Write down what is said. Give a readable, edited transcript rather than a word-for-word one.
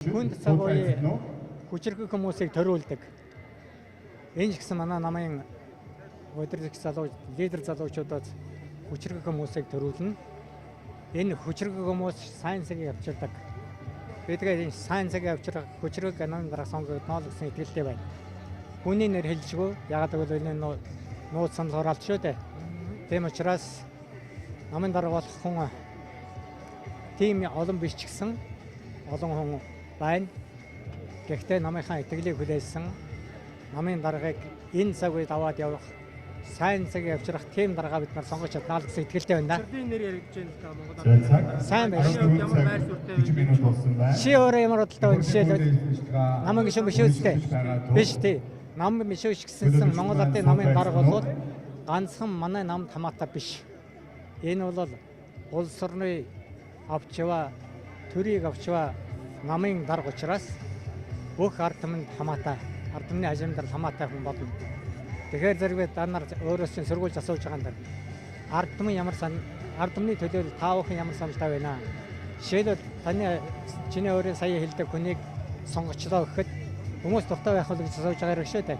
Хүнд цаг үеийн хүчрэг хүмүүсийг төрүүлдэг. Энэ ч гэсэн манай намын өдрлөх залуу лидер залуучуудад хүчрэг хүмүүсийг төрүүлнэ. Энэ хүчрэг хүмүүс сайн цаг явуулдаг. Бидгээ сайн цаг явуулах хүчрэг анан дараа сонгогдно гэсэн итгэлтэй байна. Хүний нэр хэлжгүй ягаад гэвэл энэ нууц санал хураалт шүү дээ. Тийм учраас намын дараа болох хүн тийм олон биш ч гэсэн олон хүн байна. Гэхдээ намынхаа итгэлийг хүлээсэн намын даргаыг энэ цаг үед аваад явах сайн цаг явуулах тийм дарга бид нар сонгож чаднаа гэсэн итгэлтэй байна. Чирдийн нэр яригдж байна л да Монгол. Сайн байна. Ямар байр суурьтай вэ? Чи өөрөө ямар бодолтой вэ? Жишээлбэл намын гишүүн биш үстэй. Биш тий. Нам мишүүш гэсэн Монгол Ардын намын дарга бол ганцхан манай намд хамаатай биш. Энэ бол улс орны авчваа төрийг авчваа намын дарга учраас бүх ард түмэнд хамаатай, ард түмний ажимдал хамаатай хүн болно. Тэгэхээр зэрэг данаар өөрөөс чинь сургууль асууж байгаа юм даа. Ард түмэн ямар ард түмний төлөөлөл та бүхэн ямар саналтай байна? Жишээлбэл чиний өөрөө сая хэлдэг хүнийг сонгочлоо гэхэд хүмүүс дуртай байх уу гэж асууж байгаа юм шүү дээ.